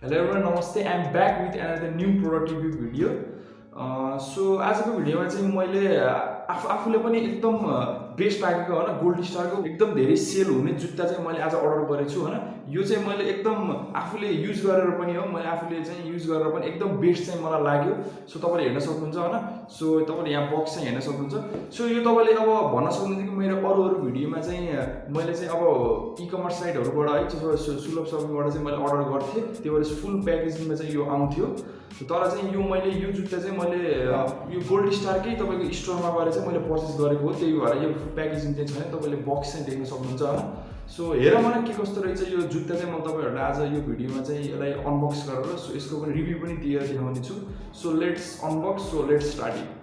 Hello everyone, namaste. I am back with another new product review video. So आजको भिडियोमा चाहिँ मैले आफूले पनि एकदम बेस्ट लागेको हैन गोल्ड स्टारको एकदम धेरै सेल हुने जुत्ता चाहिँ मैले आज अर्डर गरेको छु हैन। यो चाहिँ मैले एकदम आफूले युज गरेर पनि हो, मैले आफूले चाहिँ युज गरेर पनि एकदम बेस्ट चाहिँ मलाई लाग्यो। सो तपाईले हेर्न सक्नुहुन्छ हैन। सो तपाईले यहाँ बक्स चाहिँ हेर्न सक्नुहुन्छ। सो यो तपाईले अब भन्न सक्नुहुन्छ कि मेरो अरु भिडियोमा चाहिँ मैले चाहिँ अब ई-कमर्स साइटहरुबाट है सुलभ शपिङबाट चाहिँ मैले अर्डर गर्थे। त्यो भएर फुल प्याकेजिङमा चाहिँ यो आउँथ्यो। तर चाहिँ यो मैले यो जुत्ता चाहिँ मैले यो गोल्ड स्टारकै तपाईको स्टोरमा गएर चाहिँ मैले पर्चेस गरेको हो। त्यही भएर यो प्याकेजिङ चाहिँ छैन, तपाईले बक्स चाहिँ देख्न सक्नुहुन्छ हैन। सो हेर मलाई के कस्तो रहेछ यो जुत्ता चाहिँ म तपाईहरुलाई आज यो भिडियोमा चाहिँ यसलाई अनबक्स गरेर सो यसको पनि रिभ्यु पनि दिएर देखाउने छु। So let's unbox, so let's start it.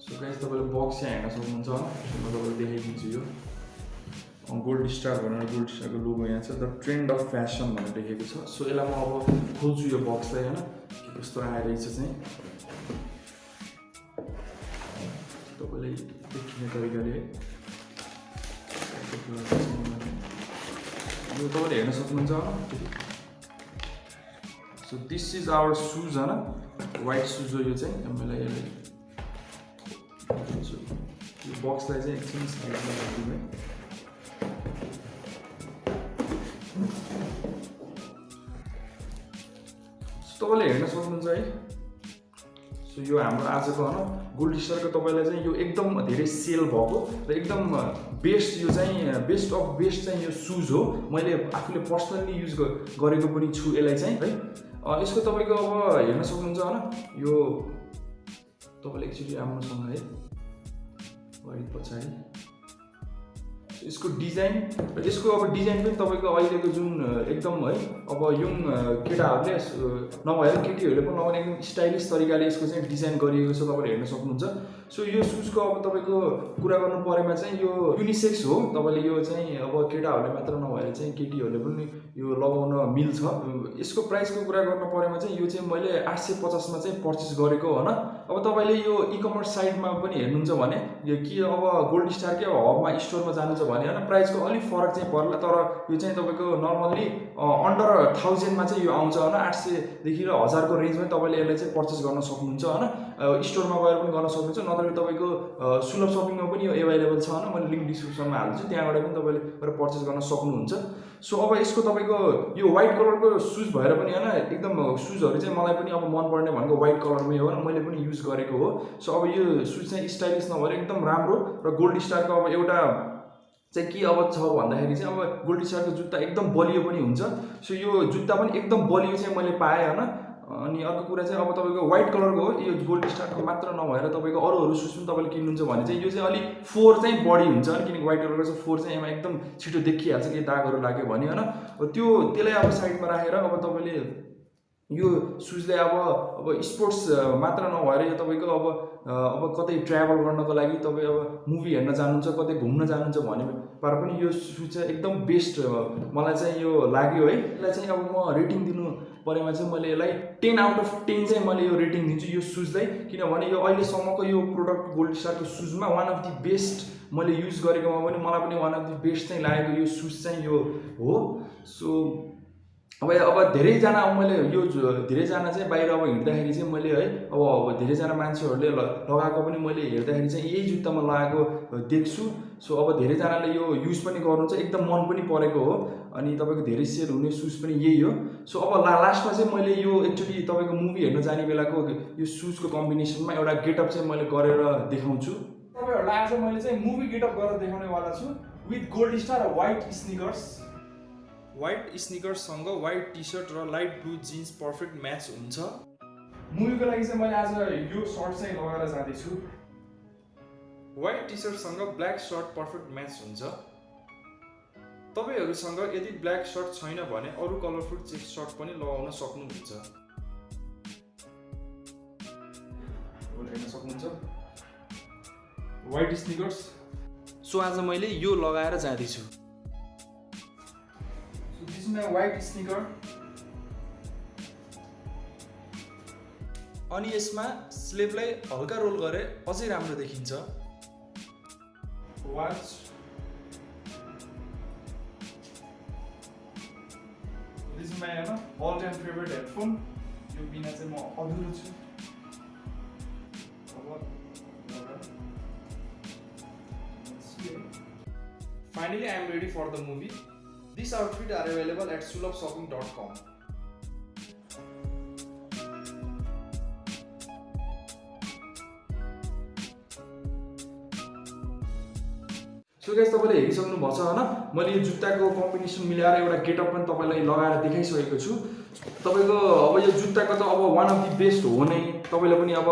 So guys तपाईले बक्स यहाँ हेर्न सक्नुहुन्छ हैन। म तपाईलाई देखाइदिन्छु यो गोल्ड स्टार भनेर गोल्ड स्टारको लोगो यहाँ छ, द ट्रेन्ड अफ फ्यासन भनेर लेखेको छ। सो यसलाई म अब खोल्छु यो बक्सलाई हैन, के कस्तो आइरहेछ चाहिँ तपाईले देखिने तरिकाले है। यो तपाईले हेर्न सक्नुहुन्छ हैन। So this is our shoes हैन, व्हाइट शूज हो यो चाहिँ। मलाई यो बक्सलाई चाहिँ एकछिन साइडमा राख्दिनु है। तपाईले हेर्न सक्नुहुन्छ है। सो यो हाम्रो आजको हैन गोल्ड स्टारको तपाईलाई चाहिँ यो एकदम धेरै सेल भएको र एकदम बेस्ट, यो चाहिँ बेस्ट अफ बेस्ट चाहिँ यो शूज हो। मैले आफूले पर्सनली युज गरेको पनि छु यसलाई चाहिँ है। यसको तपाईको अब हेर्न सक्नुहुन्छ हैन। यो तपाईले एकचोटी राम्रोसँग है वाइड पछाडी यसको डिजाइन र यसको अब डिजाइन पनि तपाईको अहिलेको जुन एकदम है अब यङ केटाहरूले नभएर केटीहरूले पनि लगाउने एकदम स्टाइलिस तरिकाले यसको चाहिँ डिजाइन गरिएको छ, तपाईले हेर्न सक्नुहुन्छ। सो यो सुजको अब तपाईको कुरा गर्नु परेमा चाहिँ यो युनिसेक्स हो। तपाईले यो चाहिँ अब केटाहरूले मात्र नभएर चाहिँ केटीहरूले पनि यो लगाउन मिल्छ। यसको प्राइसको कुरा गर्न परेमा चाहिँ यो चाहिँ मैले 850 मा चाहिँ पर्चेस गरेको हैन। अब तपाईले यो ई-कमर्स साइटमा पनि हेर्नुहुन्छ भने यो कि अब गोल्ड स्टारकै हबमा स्टोरमा जानुहुन्छ भने हैन प्राइसको अलि फरक चाहिँ पर्ला। तर यो चाहिँ तपाईको नर्मली अन्डर 1000 मा चाहिँ यो आउँछ हैन। 800 देखि र 1000 को रेन्जमा तपाईले यसलाई चाहिँ पर्चेस गर्न सक्नुहुन्छ हैन। स्टोरमा गएर पनि गर्न सक्नुहुन्छ, नत्र तपाईको सुलभ शपिङमा पनि यो अवेलेबल छ हैन। मैले लिंक डिस्क्रिप्सनमा हाल्छु, त्यहाँबाट पनि तपाईले गएर पर्चेस गर्न सक्नुहुन्छ। सो अब यसको तपाईको यो व्हाइट कलरको शूज भएर पनि हैन एकदम शूजहरु चाहिँ मलाई पनि अब मन पर्ने भनेको व्हाइट कलरमै हो र मैले पनि युज गरेको हो। सो अब यो शूज चाहिँ स्टाइलिश नभएर एकदम राम्रो र गोल्ड स्टारको अब एउटा चाहिँ के अब छ भन्दाखेरि चाहिँ अब गोल्ड स्टारको जुत्ता एकदम बलियो पनि हुन्छ। सो यो जुत्ता पनि एकदम बलियो चाहिँ मैले पाएँ हैन। अनि अर्को कुरा चाहिँ अब तपाईको व्हाइट कलरको हो, यो गोल्ड स्टारको मात्र नभएर तपाईको अरू शूज पनि तपाईले किन्नुहुन्छ भने चाहिँ यो चाहिँ अलि 4 चाहिँ बढी हुन्छ किनकि व्हाइट कलरको चाहिँ 4 चाहिँ यसमा एकदम छिटो देखिहाल्छ के दागहरु लाग्यो भने हैन। त्यसलाई अब साइडमा राखेर अब तपाईले यो शूजले अब स्पोर्ट्स मात्र नभएर यो तपाईको अब कतै ट्राभल गर्नको लागि तपाई अब मुभी हेर्न जानुहुन्छ, कतै घुम्न जानुहुन्छ भने पर पनि यो शूज चाहिँ एकदम बेस्ट मलाई चाहिँ यो लाग्यो है। यसलाई चाहिँ अब म रेटिङ दिनु परेमा चाहिँ मैले यसलाई 10 आउट अफ 10 चाहिँ मैले यो रेटिङ दिन्छु यो शूजलाई। किनभने यो अहिले सम्मको यो प्रोडक्ट गोल्ड स्टारको शूजमा वान अफ द बेस्ट मैले युज गरेकोमा पनि मलाई पनि वान अफ द बेस्ट चाहिँ लागेको यो शूज चाहिँ यो हो। सो अब धेरैजना मैले यो धेरैजना चाहिँ बाहिर अब हिँड्दाखेरि चाहिँ मैले है अब धेरैजना मान्छेहरूले लगाएको पनि मैले हेर्दाखेरि चाहिँ यही जुत्तामा लगाएको देख्छु। सो अब धेरैजनाले यो युज पनि गर्नुहुन्छ, एकदम मन पनि परेको हो। अनि तपाईको धेरै सेल हुने शूज पनि यही हो। सो अब लास्टमा चाहिँ मैले यो एकचोटी तपाईको मुभी हेर्न जाने बेलाको यो शूजको कम्बिनेसनमा एउटा गेटअप चाहिँ मैले गरेर देखाउँछु तपाईहरुलाई। आज मैले चाहिँ मुभी गेटअप गरेर देखाउने वाला छु with gold star white sneakers. White स्निकर्ससँग व्हाइट टी-शर्ट र light blue jeans perfect match हुन्छ। मुभीको लागि चाहिँ मैले आज यो सर्ट चाहिँ लगाएर जाँदै छु। व्हाइट टी-शर्टसँग ब्ल्याक सर्ट पर्फेक्ट म्याच हुन्छ। तपाईहरुसँग यदि ब्ल्याक सर्ट छैन भने अरु कलरफुल चेक सर्ट पनि लगाउन सक्नुहुन्छ। हेर्न सक्नुहुन्छ व्हाइट स्निकर्स। सो आज मैले यो लगाएर जाँदै छु। व्हाइट स्निकर अनि यसमा स्लेभलाई हल्का रोल गरे अझै राम्रो देखिन्छ। वाच दिस माई होइन अल टाइम फेभरेट हेडफोन यो बिना चाहिँ म अधुरो छु Finally, I am ready for the movie. These outfits are available at sulabshopping.com. So guys, तपाईले हेरिसक्नु भएको छ हैन मैले यो जुत्ताको कम्बिनेसन मिलाएर एउटा गेटअप पनि तपाईलाई लगाएर देखाइसकेको छु तपाईको अब यो जुत्ताको त अब वान अफ द बेस्ट हो नै तपाईले पनि अब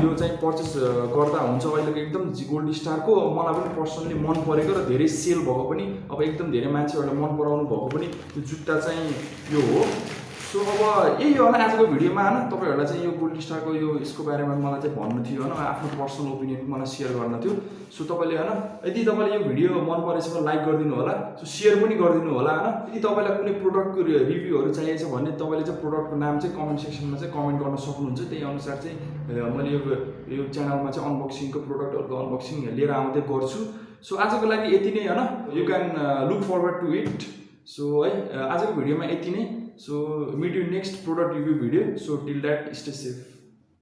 यो चाहिँ पर्चेस गर्दा हुन्छ अहिलेको एकदम गोल्ड स्टारको मलाई पनि पर्सनली मन परेको र धेरै सेल भएको पनि अब एकदम धेरै मान्छेहरुले मन पराउनु भएको पनि यो जुत्ता चाहिँ यो हो सो अब यही हो आजको भिडियोमा हैन तपाईहरुलाई चाहिँ यो गोल्ड स्टारको यो यसको बारेमा मलाई चाहिँ भन्नु थियो हैन आफ्नो पर्सनल ओपिनियन मलाई शेयर गर्न थियो सो तपाईले हैन यदि तपाईले यो भिडियो मन परेछ भने लाइक गरिदिनु होला सो शेयर पनि गरिदिनु होला हैन यदि तपाईलाई कुनै प्रोडक्टको रिभ्यूहरु चाहिएको छ भने तपाईले चाहिँ प्रोडक्टको नाम चाहिँ कमेन्ट सेक्सनमा चाहिँ कमेन्ट गर्न सक्नुहुन्छ त्यही अनुसार चाहिँ मैले यो च्यानलमा चाहिँ अनबक्सिङको प्रोडक्टहरुको अनबक्सिङ लिएर आउँदै गर्छु सो आजको लागि यति नै हैन you can look forward to it so है आजको भिडियोमा यति नै So meet you next product review video. So till that, stay safe.